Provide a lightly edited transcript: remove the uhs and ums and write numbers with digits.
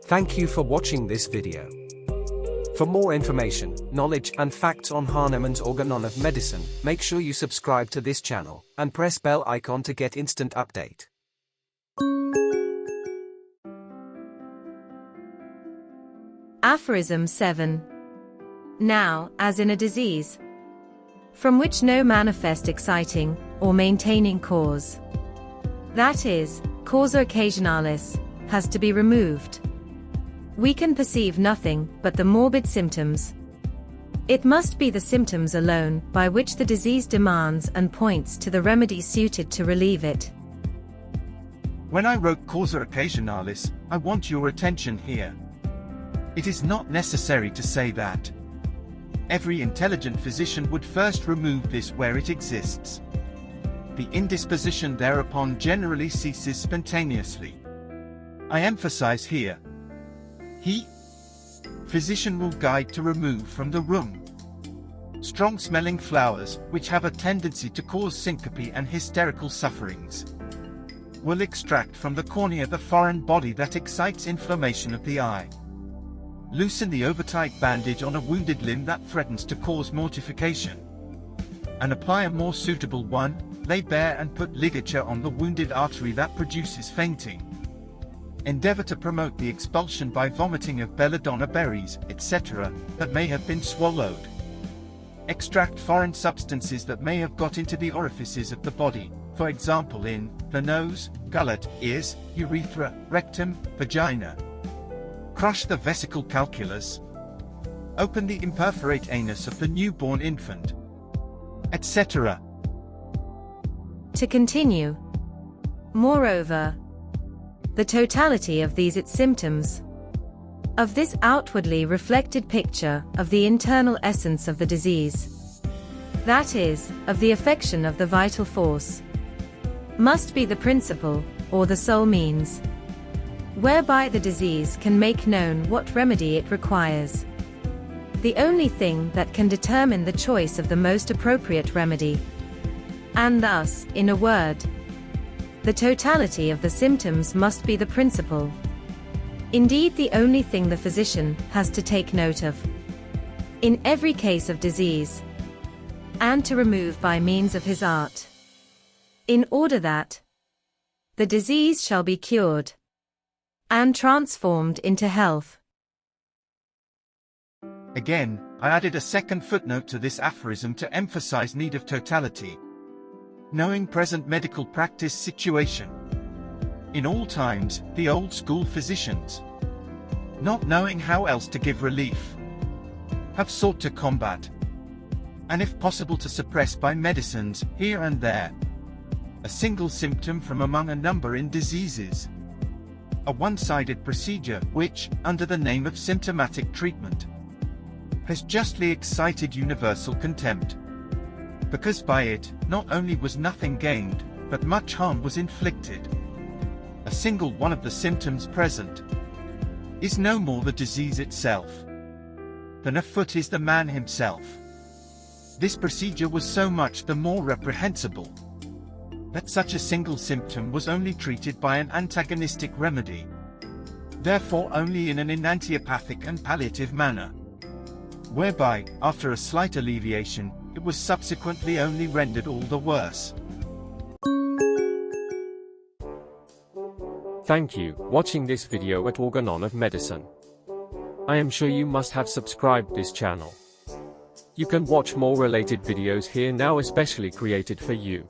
Thank you for watching this video. For more information, knowledge and facts on Hahnemann's Organon of Medicine, make sure you subscribe to this channel and press bell icon to get instant update. Aphorism 7. Now, as in a disease, from which no manifest exciting or maintaining cause, that is, causa occasionalis, has to be removed, we can perceive nothing but the morbid symptoms. It must be the symptoms alone by which the disease demands and points to the remedy suited to relieve it. When I wrote causa occasionalis, I want your attention here. It is not necessary to say that every intelligent physician would first remove this where it exists. The indisposition thereupon generally ceases spontaneously. I emphasize here, physician will guide to remove from the room strong-smelling flowers, which have a tendency to cause syncope and hysterical sufferings. Will extract from the cornea the foreign body that excites inflammation of the eye. Loosen the overtight bandage on a wounded limb that threatens to cause mortification, and apply a more suitable one. Lay bare and put ligature on the wounded artery that produces fainting. Endeavor to promote the expulsion by vomiting of belladonna berries, etc., that may have been swallowed. Extract foreign substances that may have got into the orifices of the body, for example in the nose, gullet, ears, urethra, rectum, vagina. Crush the vesicle calculus. Open the imperforate anus of the newborn infant, etc. To continue. Moreover, the totality of these its symptoms, of this outwardly reflected picture of the internal essence of the disease, that is, of the affection of the vital force, must be the principal, or the sole means, whereby the disease can make known what remedy it requires. The only thing that can determine the choice of the most appropriate remedy. And thus, in a word, the totality of the symptoms must be the principal. Indeed, the only thing the physician has to take note of in every case of disease, and to remove by means of his art, in order that the disease shall be cured and transformed into health. Again, I added a second footnote to this aphorism to emphasize need of totality. Knowing present medical practice situation. In all times, the old school physicians, not knowing how else to give relief, have sought to combat, and if possible to suppress by medicines, here and there, a single symptom from among a number in diseases. A one-sided procedure which, under the name of symptomatic treatment, has justly excited universal contempt, because by it, not only was nothing gained, but much harm was inflicted. A single one of the symptoms present is no more the disease itself than a foot is the man himself. This procedure was so much the more reprehensible, that such a single symptom was only treated by an antagonistic remedy, therefore only in an enantiopathic and palliative manner, whereby, after a slight alleviation, it was subsequently only rendered all the worse. Thank you for watching this video at Organon of Medicine. I am sure you must have subscribed this channel. You can watch more related videos here now, especially created for you.